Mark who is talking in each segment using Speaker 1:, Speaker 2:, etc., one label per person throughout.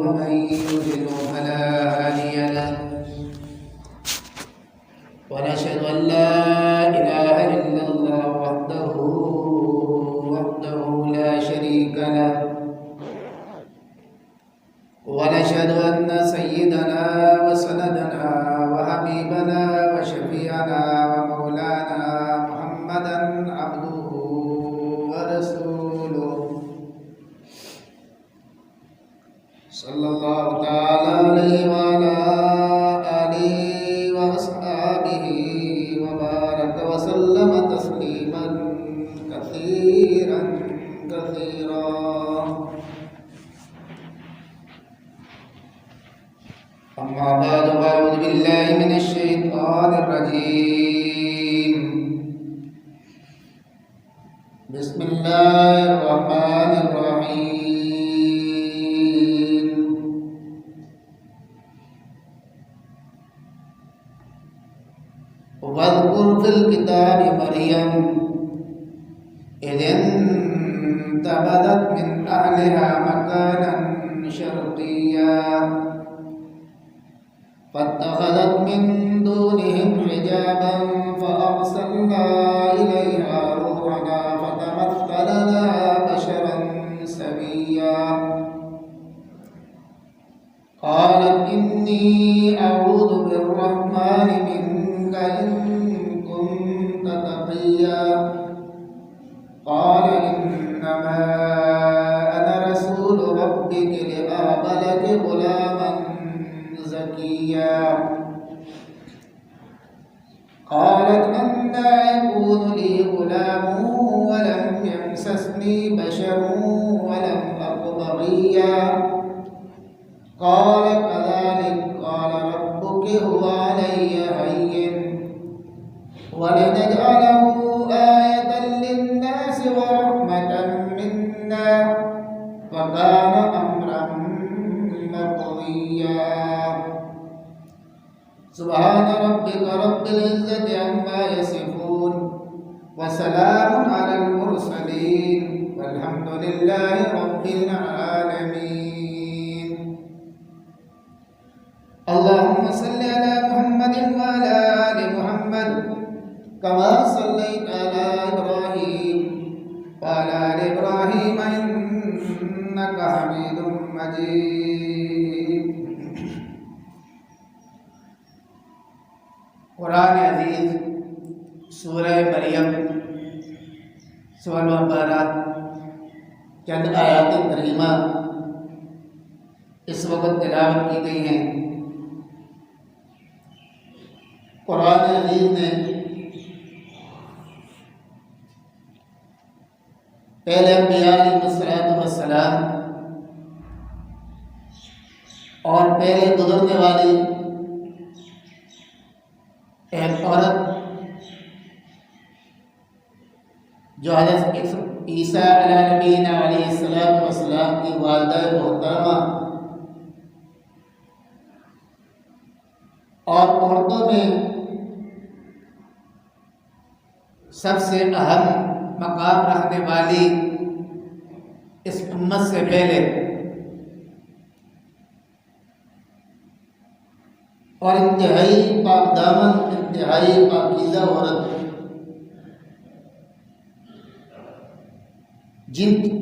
Speaker 1: ومن يضلل فلا هادي له ونشهد أن لا إله إلا الله وحده لا شريك له ونشهد أن سيدنا وسندنا وحبيبنا وشفيعنا ومولانا محمدا عبده ورسوله صلى الله تعالى عليه وعلى آله وأصحابه وبارك وسلم تسليما كثيرا أما بعد فأعوذ بالله من الشيطان الرجيم بسم الله الرحمن الرحيم واذكر في الكتاب مريم إذ انتبذت من أهلها مكانا شرقيا فاتخذت من دونهم حجابا فأرسلنا إليها روحنا فتمثل لها بشرا سويا قالت إني أعوذ بالرحمن منك إن كنت تقيا قال إنما أنا رسول ربك لأهب لك غلاما زكيا قالت أنى يكون لي غلام ولم يمسسني بشر ولم أك بغيا قال كذلك قال ربك هو علي هين ولنجعله آية للناس ورحمة منا وكان أمرا مقضيا سبحان ربك رب العزة عما يصفون وسلام على المرسلين والحمد لله رب العالمين اللهم صل على محمد وعلى آل محمد كما صليت على إبراهيم وعلى آل إبراهيم إنك حميد مجيد قرآن عزیز سورہ مریم سورہ بارہ چند آیات کریمہ اس وقت تلاوت کی گئی ہیں۔ قرآن عزیز نے پہلے انبیاء علیہ السلام اور پہلے گزرنے والی ایک عورت جو حضرت عیسیٰ علیہ نبینا علیہ السلام کی والدہ محترمہ اور عورتوں میں سب سے اہم مقام رکھنے والی اس امت سے پہلے اور انتہائی پاک دامن انتہائی پاکیزہ عورت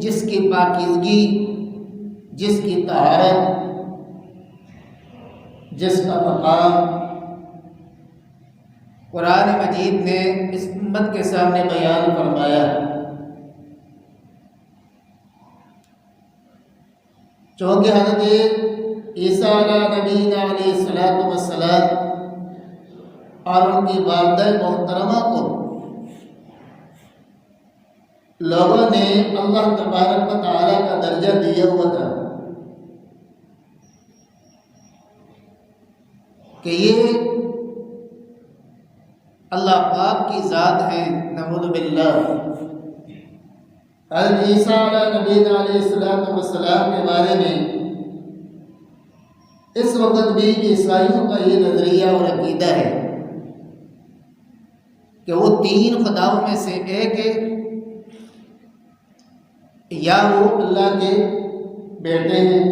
Speaker 1: جس کی پاکیزگی، جس کی طہارت، جس کا مقام قرآن مجید نے اس امت کے سامنے بیان فرمایا۔ چونکہ حضرت عیسیٰ علیہ نبینا علیہ السلام اور ان کی والدہ محترمہ کو لوگوں نے اللہ تبارک و تعالیٰ کا درجہ دیا ہوا تھا کہ یہ اللہ پاک کی ذات ہے، نعوذ باللہ۔ حضرت عیسیٰ علیہ نبینا علیہ السلام کے بارے میں اس وقت بھی عیسائیوں کا یہ نظریہ اور عقیدہ ہے کہ وہ تین خداؤں میں سے ایک ہے، یا وہ اللہ کے بیٹے ہیں،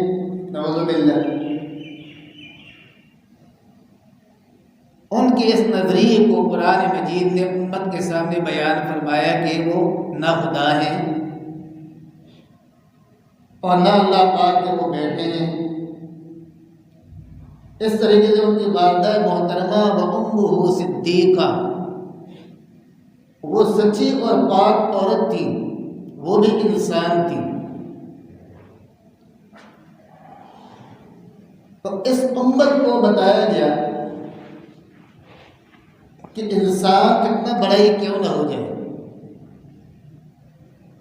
Speaker 1: نعوذ باللہ، ان کے اس نظریے کو قرآن مجید نے امت کے سامنے بیان فرمایا کہ وہ نہ خدا ہیں اور نہ اللہ پاک کے وہ بیٹے ہیں۔ اس طریقے سے ان کی والدہ محترمہ و امہ صدیقہ، وہ سچی اور پاک عورت تھی، وہ بھی انسان تھی۔ تو اس امت کو بتایا گیا کہ انسان کتنا بڑا ہی کیوں نہ ہو جائے،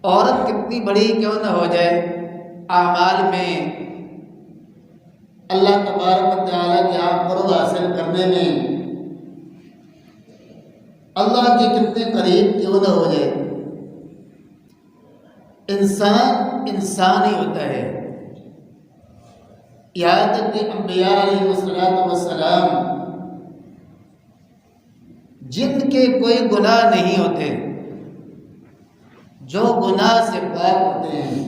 Speaker 1: عورت کتنی بڑی کیوں نہ ہو جائے، اعمال میں اللہ تبارک و تعالیٰ کے آپ قرب حاصل کرنے میں اللہ کے کتنے قریب کیوں نہ ہو جائے، انسان انسان ہی ہوتا ہے۔ یہاں تک کہ انبیاء علیہ السلام جن کے کوئی گناہ نہیں ہوتے، جو گناہ سے پاک ہوتے ہیں،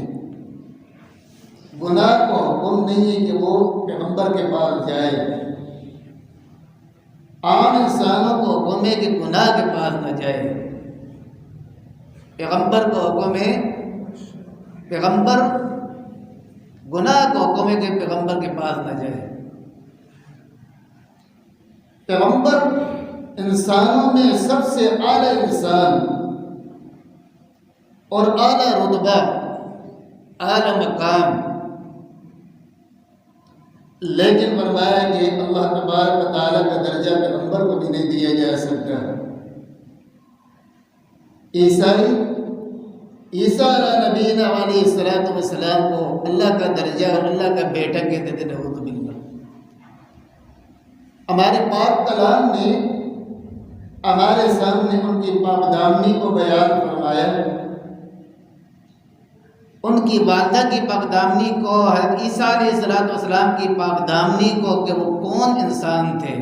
Speaker 1: گناہ کو حکم نہیں ہے کہ وہ پیغمبر کے پاس جائے، عام انسانوں کو حکم ہے کہ گناہ کے پاس نہ جائے، پیغمبر کو حکم ہے، پیغمبر گناہ کو حکم ہے کہ پیغمبر کے پاس نہ جائے۔ پیغمبر انسانوں میں سب سے اعلیٰ انسان اور اعلیٰ رتبہ، اعلیٰ مقام، لیکن فرمایا کہ اللہ تبارک و تعالیٰ کا درجہ پیغمبر کو بھی نہیں دیا جا سکتا۔ عیسیٰ علیہ نبینا علیہ السلام کو اللہ کا درجہ اور اللہ کا بیٹا کہتے تھے، نعوذ باللہ۔ ہمارے پاک کلام نے ہمارے سامنے ان کی پاک دامنی کو بیان فرمایا، ان کی والدہ کی پاک دامنی کو، حضرت عیسیٰ علیہ السلام کی پاک دامنی کو، کہ وہ کون انسان تھے۔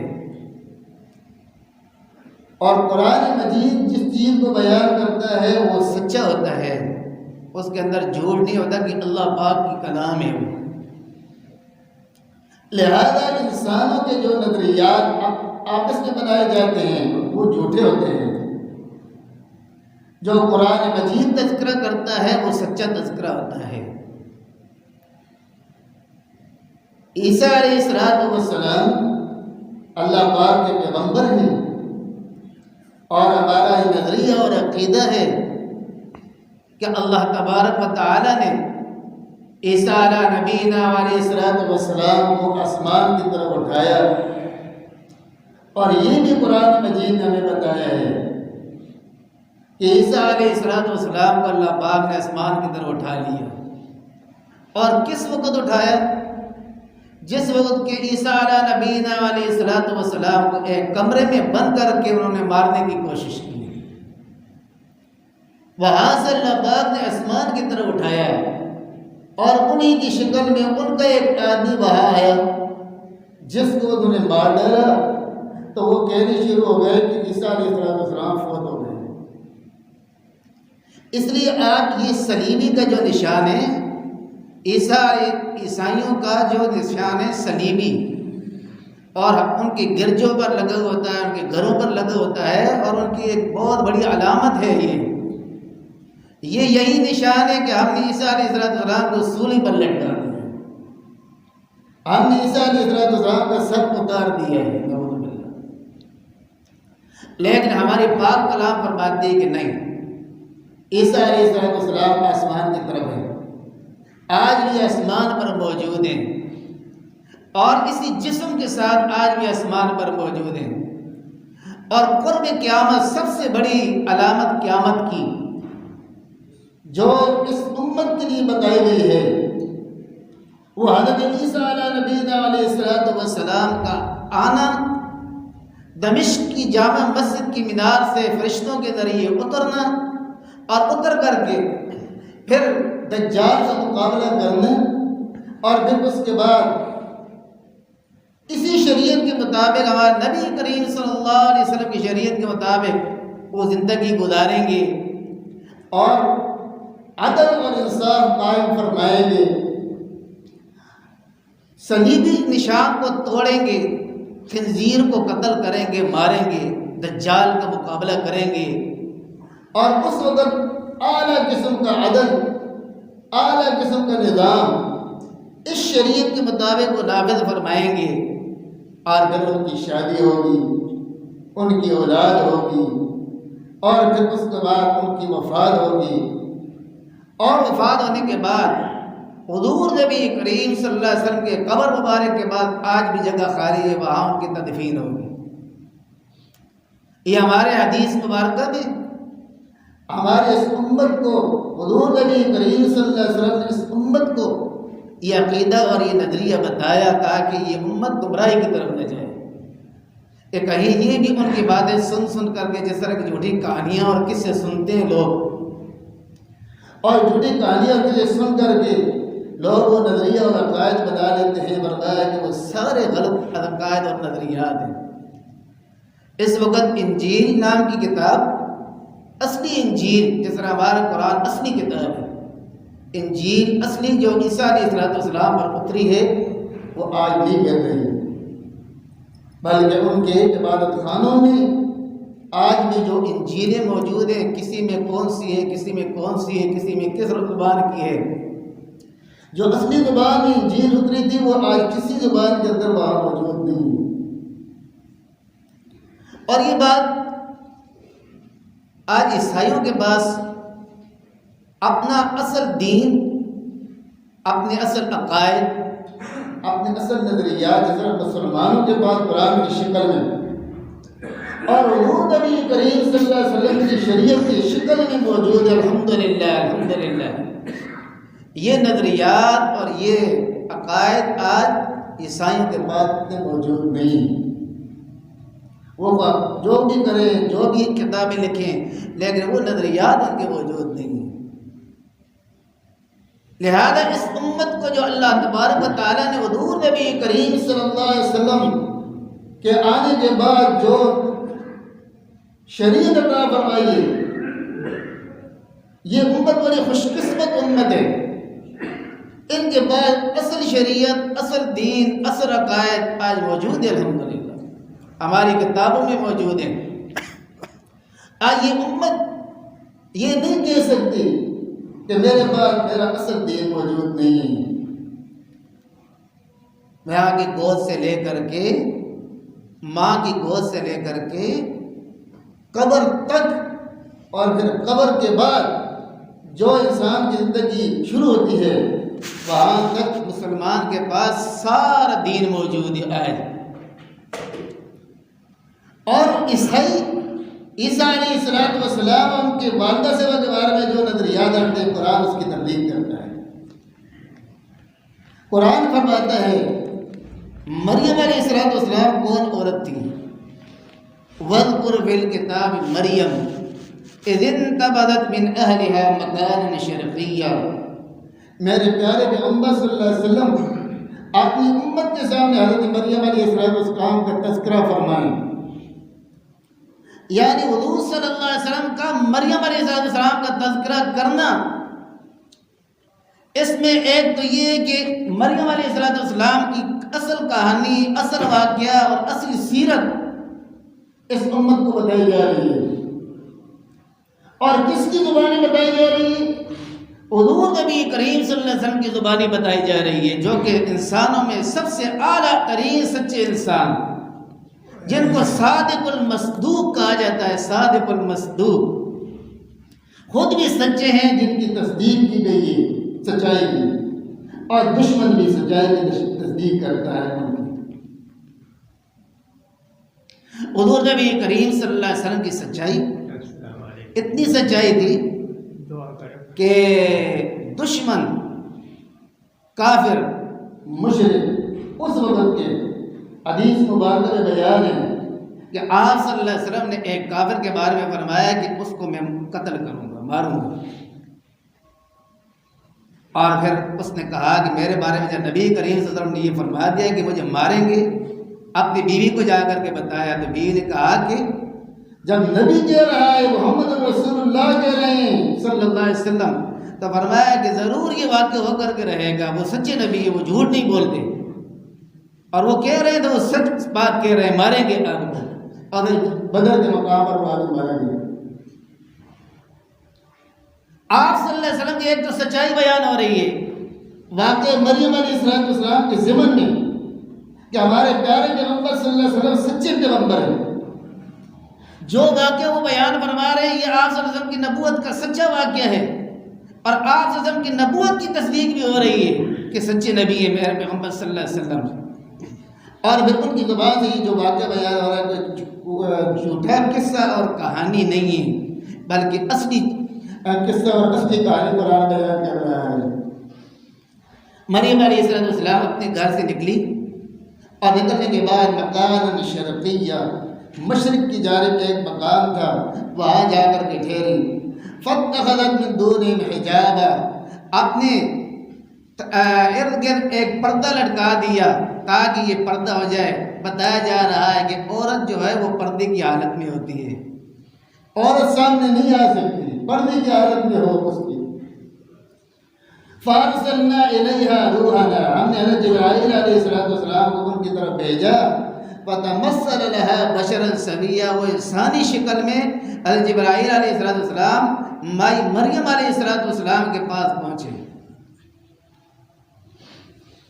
Speaker 1: اور قرآن مجید جس چیز کو بیان کرتا ہے وہ سچا ہوتا ہے، اس کے اندر جھوٹ نہیں ہوتا کہ اللہ پاک کی کلام ہے وہ۔ لہذا انسانوں کے جو نظریات آپس میں بنائے جاتے ہیں وہ جھوٹے ہوتے ہیں، جو قرآن مجید تذکرہ کرتا ہے وہ سچا تذکرہ ہوتا ہے۔ عیسیٰ علیہ السلام اللہ پاک کے پیغمبر ہیں، اور ہمارا یہ نظریہ اور عقیدہ ہے کہ اللہ تبارک و تعالی نے عیسیٰ علیہ نبینا علیہ السلام کو آسمان کی طرف اٹھایا، اور یہ بھی قرآن مجید نے ہمیں بتایا ہے کہ عیسیٰ علیہ السلام کو اللہ پاک نے آسمان کی طرف اٹھا لیا۔ اور کس وقت اٹھایا؟ جس وقت کہ عیسیٰ علیہ نبینا علیہ السلام کو ایک کمرے میں بند کر کے انہوں نے مارنے کی کوشش کی، وہاں سے اللہ پاک نے آسمان کی طرف اٹھایا، اور انہی کی شکل میں ان کا ایک آدمی وہاں آیا جس کو انہوں نے مار ڈالا، تو وہ کہنے شروع ہو گئے کہ عیسیٰ علیہ السلام فوت ہو گئے۔ اس لیے آپ یہ صلیبی کا جو نشان ہے، عیسائیوں کا جو نشان ہے صلیبی، اور ان کے گرجوں پر لگا ہوتا ہے، ان کے گھروں پر لگا ہوتا ہے، اور ان کی ایک بہت بڑی علامت ہے یہ یہی نشان ہے کہ ہم نے عیسیٰ علیہ السلام کو سولی پر لٹکا دیا، ہم نے عیسیٰ علیہ السلام کا سر اتار دیا ہے، نعوذ باللہ۔ لیکن ہماری پاک کلام فرماتی ہے کہ نہیں، عیسیٰ علیہ السلام آسمان کی طرف ہے، آج بھی آسمان پر موجود ہیں، اور اسی جسم کے ساتھ آج بھی آسمان پر موجود ہیں۔ اور قرب قیامت، سب سے بڑی علامت قیامت کی جو اس امت کے لیے بتائی گئی ہے، وہ حضرت عیسیٰ علیہ نبینا علیہ السلام کا آنا، دمشق کی جامع مسجد کی مینار سے فرشتوں کے ذریعے اترنا، اور اتر کر کے پھر دجال سے مقابلہ کرنا، اور پھر اس کے بعد اسی شریعت کے مطابق، ہمارے نبی کریم صلی اللہ علیہ وسلم کی شریعت کے مطابق وہ زندگی گزاریں گے، اور عدل اور انصاف قائم فرمائیں گے، صلیبی نشان کو توڑیں گے، خنزیر کو قتل کریں گے، ماریں گے، دجال کا مقابلہ کریں گے، اور اس وقت اعلیٰ قسم کا عدل، اعلیٰ قسم کا نظام اس شریعت کے مطابق وہ نافذ فرمائیں گے، اور پھر ان کی شادی ہوگی، ان کی اولاد ہوگی، اور پھر اس کے بعد ان کی وفات ہوگی، اور وفات ہونے کے بعد حضور نبی کریم صلی اللہ علیہ وسلم کے قبر مبارک کے بعد آج بھی جگہ خالی ہے، وہاں ان کی تدفین ہوگی۔ یہ ہمارے حدیث مبارکہ میں ہمارے اس امت کو حضور نبی کریم صلی اللہ علیہ وسلم نے اس امت کو یہ عقیدہ اور یہ نظریہ بتایا تاکہ یہ امت گمراہی کی طرف نہ جائے۔ کہ کہیں یہ بھی ان کی باتیں سن سن کر کے جس طرح کی جھوٹی کہانیاں اور قصے سنتے ہیں لوگ، اور جھوٹی کہانیاں قصے سن کر کے لوگ وہ نظریہ اور عقائد بنا لیتے ہیں، فرمایا کہ وہ سارے غلط عقائد اور نظریات ہیں۔ اس وقت انجیل نام کی کتاب، اصلی انجیل جس طرح ہمارا قرآن اصلی کتاب ہے، انجیل اصلی جو عیسیٰ علیہ السلام پر اتری ہے وہ آج نہیں مل رہی، بلکہ ان کے عبادت خانوں میں آج بھی جو انجیلیں موجود ہیں، کسی میں کون سی ہے، کسی میں کون سی ہے، کسی میں کس زبان کی ہے، جو اصلی زبان میں انجیل اتری تھی وہ آج کسی زبان کے اندر وہاں موجود نہیں ہے۔ اور یہ بات آج عیسائیوں کے پاس اپنا اصل دین، اپنے اصل عقائد، اپنے اصل نظریات جس طرح مسلمانوں کے پاس قرآن کی شکل میں اور حضور نبی کریم صلی اللہ علیہ وسلم کی شریعت کی شکل میں موجود ہے، الحمدللہ الحمدللہ، یہ نظریات اور یہ عقائد آج عیسائیوں کے پاس اتنے موجود نہیں۔ وہ جو بھی کریں، جو بھی کتابیں لکھیں، لیکن وہ نظریات ان کے موجود نہیں ہیں۔ لہذا اس امت کو جو اللہ تبارک و تعالیٰ نے حضور نبی کریم صلی اللہ علیہ وسلم کے آنے کے بعد جو شریعت عطا فرمائی ہے، یہ امت بڑی خوش قسمت امت ہے۔ ان کے بعد اصل شریعت، اصل دین، اصل عقائد آج موجود ہے، الحمدللہ ہماری کتابوں میں موجود ہیں۔ آج یہ امت یہ نہیں کہہ سکتی کہ میرے پاس میرا اصل دین موجود نہیں ہے۔ ماں کی گود سے لے کر کے، ماں کی گود سے لے کر کے قبر تک، اور پھر قبر کے بعد جو انسان کی زندگی شروع ہوتی ہے وہاں تک مسلمان کے پاس سارا دین موجود ہے۔ اور عیسیٰ علیہ السلام ان کے والدہ سے کے بارے میں جو نظریات رکھتے ہیں، قرآن اس کی تبلیغ کرتا ہے۔ قرآن فرماتا ہے مریم علیہ السلام کون عورت تھی؟ وَاذْكُرْ فِي الْكِتَابِ مریم اذ انتبذت من اہلها مکانا شرقیا۔ میرے پیارے پیغمبر صلی اللہ علیہ وسلم اپنی امت کے سامنے حضرت مریم علیہ السلام کا تذکرہ فرمائیں، یعنی حضور صلی اللہ علیہ وسلم کا مریم علیہ السلام کا تذکرہ کرنا، اس میں ایک تو یہ کہ مریم علیہ السلام کی اصل کہانی، اصل واقعہ اور اصل سیرت اس امت کو بتائی جا رہی ہے، اور کس کی زبانی بتائی جا رہی ہے؟ حضور نبی کریم صلی اللہ علیہ وسلم کی زبانی بتائی جا رہی ہے، جو کہ انسانوں میں سب سے اعلیٰ ترین سچے انسان، جن کو صادق المصدوق کہا جاتا ہے، صادق المصدوق، خود بھی سچے ہیں، جن کی تصدیق کی گئی ہے سچائی کی، اور دشمن بھی سچائی کی تصدیق کرتا ہے ان کی۔ حضور نبی کریم صلی اللہ علیہ وسلم کی سچائی اتنی سچائی تھی کہ دشمن، کافر، مشرک اس وقت کے حدیث مبارکہ میں بیان ہے کہ آپ صلی اللہ علیہ وسلم نے ایک کافر کے بارے میں فرمایا کہ اس کو میں قتل کروں گا، ماروں گا، اور پھر اس نے کہا کہ میرے بارے میں جب نبی کریم صلی اللہ علیہ وسلم نے یہ فرما دیا کہ مجھے ماریں گے، اپنی بیوی کو جا کر کے بتایا تو بیوی نے کہا کہ جب نبی کہہ رہا ہے، محمد رسول اللہ کہہ رہے ہیں صلی اللہ علیہ وسلم، تو فرمایا کہ ضرور یہ واقع ہو کر کے رہے گا، وہ سچے نبی ہے، وہ جھوٹ نہیں بولتے۔ اور وہ کہہ رہے ہیں تو وہ سچ بات کہہ رہے ہیں، ماریں گے آپ کو، اور بدر کے مقام پر وہ آدمی مارا گیا۔ آپ صلی اللہ علیہ وسلم کی ایک تو سچائی بیان ہو رہی ہے واقع مریم علیہ السلام کے ضمن میں کہ ہمارے پیارے پیغمبر صلی اللہ علیہ وسلم سچے پیغمبر ہیں، جو واقعہ وہ بیان فرما رہے ہیں یہ آپ صلی اللہ علیہ وسلم کی نبوت کا سچا واقعہ ہے، اور آپ صلی اللہ علیہ وسلم کی نبوت کی تصدیق بھی ہو رہی ہے کہ سچے نبی ہے میرے پیغمبر صلی اللہ علیہ وسلم۔ اور پھر ان کی زبان سے جو واقعہ بیان ہو رہا ہے کوئی جھوٹا قصہ اور کہانی نہیں ہے، بلکہ اصلی قصہ اور اصلی کہانی قرآن بیان کر رہا ہے۔ مریم علیہ السلام اپنے گھر سے نکلی، اور نکلنے کے بعد مکان شرقیہ، مشرق کی جانب ایک مقام تھا، وہاں جا کر کے ٹھہری۔ فاتخذت من دونہم حجابا، اپنے ارد گرد ایک پردہ لٹکا دیا تاکہ یہ پردہ ہو جائے۔ بتایا جا رہا ہے کہ عورت جو ہے وہ پردے کی حالت میں ہوتی ہے، عورت سامنے نہیں آ سکتی، پردے کی حالت میں ہو اس کی۔ فارسلنا الیہا روحنا، ہم نے حضرت جبرائیل علیہ السلام کو ان کی طرف بھیجا۔ فتمثل لها بشرا سویا، وہ انسانی شکل میں حضرت جبرائیل علیہ السلام مائی مریم علیہ السلام کے پاس پہنچے۔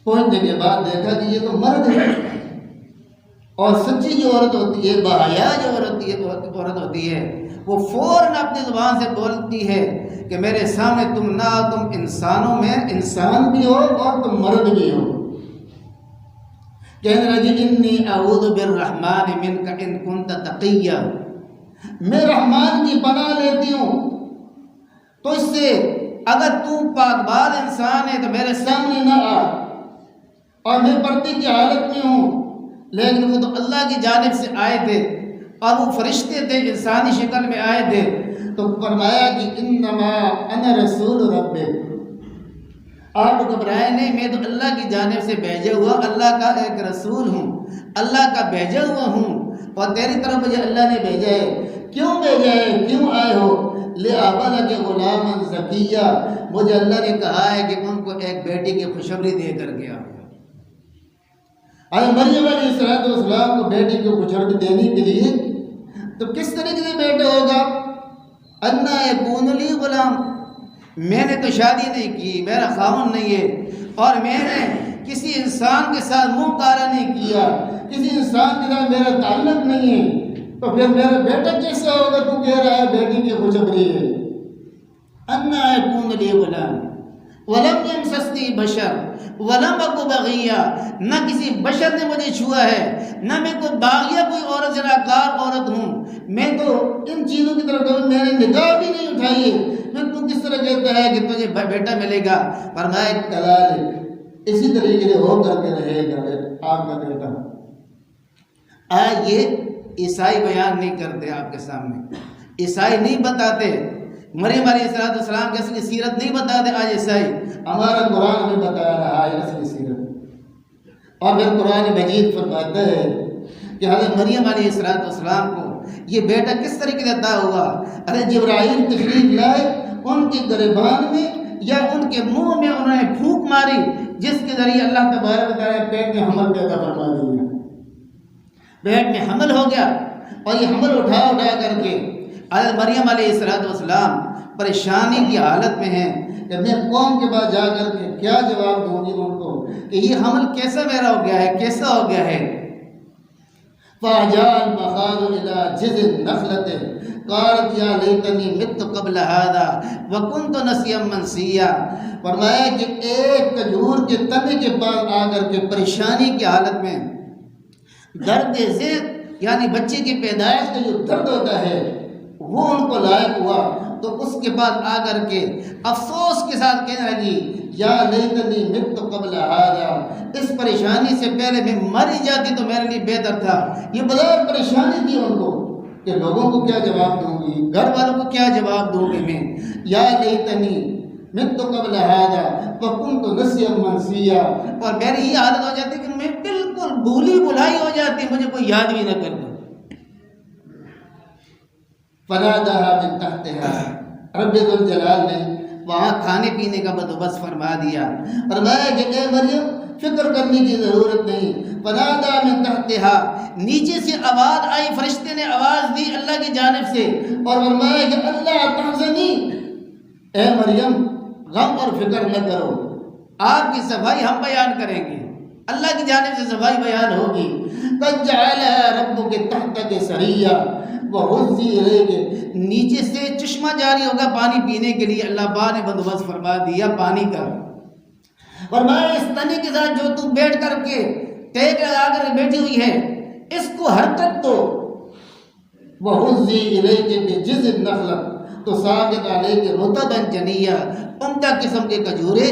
Speaker 1: پہنچنے کے بعد دیکھا کہ یہ تو مرد ہے، اور سچی جو عورت ہوتی ہے، باحیا جو عورت ہوتی ہے، وہ فوراً اپنی زبان سے بولتی ہے کہ میرے سامنے تم نہ، تم انسانوں میں انسان بھی ہو اور تم مرد بھی ہو۔ کہنے لگی انی اعوذ بالرحمن منک ان کنت تقیا، میں رحمان کی پناہ لیتی ہوں تو اس سے، اگر تم پاک بال انسان ہے تو میرے سامنے نہ آ، اور میں پردے کی حالت میں ہوں۔ لیکن وہ تو اللہ کی جانب سے آئے تھے، اور وہ فرشتے تھے، انسانی شکل میں آئے تھے، تو فرمایا کہ انما انا رسول ربک، آپ گھبرائے نہیں، میں تو اللہ کی جانب سے بھیجا ہوا اللہ کا ایک رسول ہوں، اللہ کا بھیجا ہوا ہوں، اور تیری طرف مجھے اللہ نے بھیجا ہے۔ کیوں بھیجا ہے، کیوں آئے ہو؟ لِأَبَلَكَ غُلَامًا زَكِيًّا، مجھے اللہ نے کہا ہے کہ ان کو ایک بیٹی کی خوشخبری دے کر گیا۔ مریم علیہ السلام کو بیٹی کو خوشخبری دینے کے لیے تو کس طریقے سے بیٹا ہوگا؟ اَنَّا يَكُونُ لِي غُلَامٌ، میں نے تو شادی نہیں کی، میرا خاوند نہیں ہے، اور میں نے کسی انسان کے ساتھ منہ کارا نہیں کیا، کسی انسان کے ساتھ میرا تعلق نہیں ہے، تو پھر میرا بیٹا کیسا ہوگا؟ تو کہہ رہا ہے بیٹی کی خوشخبری ہے۔ اَنَّا يَكُونُ لِي غُلَامٌ وَلَمْ يَمْسَسْنِي بَشَرٌ وَلَمْ أَكُ بَغِيًّا، نہ کسی بشر نے مجھے چھوا ہے، نہ میں کوئی باغیہ کوئی عورت زناکار عورت ہوں، میں تو ان چیزوں کی طرف کبھی میں نے نگاہ بھی نہیں اٹھائی ہے، پھر تو کس طرح کہتا ہے کہ تجھے بیٹا ملے گا؟ فرمایا کذالک، اسی طریقے سے ہو کر کے رہے گا آپ کا بیٹا۔ آج یہ عیسائی بیان نہیں کرتے آپ کے سامنے، عیسائی نہیں بتاتے مریم علیہ السلام کی اصلی سیرت نہیں بتاتے آج عیسائی، ہمارا قرآن ہمیں بتا رہا ہے اصلی سیرت۔ اور پھر قرآن مجید فرماتا ہے کہ حضرت مریم علیہ السلام کو یہ بیٹا کس طریقے سے عطا ہوا؟ حضرت جبرائیل تشریف لائے، ان کے گریبان میں یا ان کے منہ میں انہوں نے پھونک ماری، جس کے ذریعے اللہ تبارک و تعالیٰ پیٹ میں حمل پیدا فرما دیا، پیٹ میں حمل ہو گیا، اور یہ حمل اٹھا کر کے حضرت مریم علیہ السلام پریشانی کی حالت میں ہیں کہ میں قوم کے پاس جا کر کے کیا جواب دوں گی ان کو کہ یہ حمل کیسا میرا ہو گیا ہے، کیسا ہو گیا ہے۔ فَأَجَاءَ الْمَخَاضُ إِلَىٰ جِذْعِ النَّخْلَةِ قَالَتْ يَا لَيْتَنِي مِتُّ قَبْلَ هَٰذَا وَكُنتُ نَسِيًّا مَّنسِيًّا، فرمایا کہ ایک کھجور کے تنے کے پاس آ کر کے پریشانی کی حالت میں، درد ذہن یعنی بچے کی پیدائش کا جو درد ہوتا ہے وہ ان کو لائق ہوا، تو اس کے بعد آ کر کے افسوس کے ساتھ کہنے لگی یا لیتنی مت قبل ہذا، اس پریشانی سے پہلے میں مر ہی جاتی تو میرے لیے بہتر تھا۔ یہ بڑی پریشانی تھی ان کو کہ لوگوں کو کیا جواب دوں گی، گھر والوں کو کیا جواب دوں گی میں، یا لیتنی مت قبل ہذا وکنت نسیا منسیا، اور میری یہ عادت ہو جاتی کہ میں بالکل بھولی بھلائی ہو جاتی، مجھے کوئی یاد بھی نہ کرتا۔ فناداها من تحتها، رب ذوالجلال نے وہاں کھانے پینے کا بندوبست فرما دیا، فرمایا کہ اے مریم فکر کرنے کی ضرورت نہیں، فنادى من تحتها، نیچے سے آواز آئی، فرشتے نے آواز دی اللہ کی جانب سے اور فرمایا کہ اللہ تحزنی، اے مریم غم اور فکر نہ کرو، آپ کی صفائی ہم بیان کریں گے، اللہ کی جانب سے صفائی بیان ہوگی۔ قد جعل ربک تحتک سریا وہزی الیک، نیچے سے چشمہ جاری ہوگا پانی پینے کے لیے، اللہ پاک نے بندوبست فرما دیا پانی کا۔ فرمایا اس تنے کے ساتھ جو تم بیٹھ کر کے ٹیک لگا کر بیٹھی ہوئی ہے اس کو حرکت دو، وہزی الیک بجذع النخلۃ تساقط علیک رطبا جنیا، عمدہ قسم کے کھجورے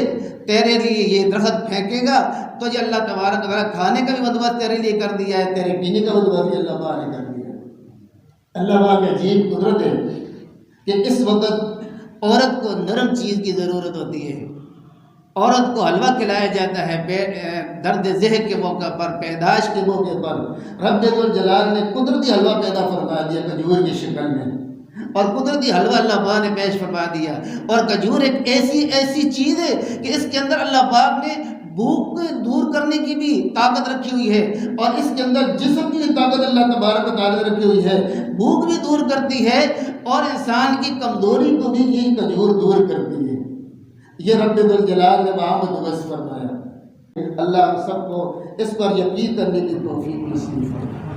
Speaker 1: تیرے لیے یہ درخت پھینکے گا، تجھے اللہ تبارک و تعالیٰ کھانے کا بھی بندوبست تیرے لیے کر دیا ہے، تیرے پینے کا بندوبست بھی اللہ پاک نے کر دیا ہے۔ اللہ پاک کی عجیب قدرت ہے کہ اس وقت عورت کو نرم چیز کی ضرورت ہوتی ہے، عورت کو حلوہ کھلایا جاتا ہے درد ذہن کے موقع پر، پیدائش کے موقع پر رب ذوالجلال نے قدرتی حلوہ پیدا فرما دیا کھجور کی شکل میں، اور قدرتی حلوہ اللہ پاک نے پیش فرما دیا۔ اور کھجور ایک ایسی چیز ہے کہ اس کے اندر اللہ پاک نے بھوک دور کرنے کی بھی طاقت رکھی ہوئی ہے، اور اس کے اندر جسم کی طاقت اللہ تبارک و تعالیٰ نے رکھی ہوئی ہے، بھوک بھی دور کرتی ہے اور انسان کی کمزوری کو بھی یہ کھجور دور کرتی ہے۔ یہ رب ذوالجلال نے وہاں بندوبست فرمایا۔ اللہ ہم سب کو اس پر یقین کرنے کی توفیق نصیب فرمائے۔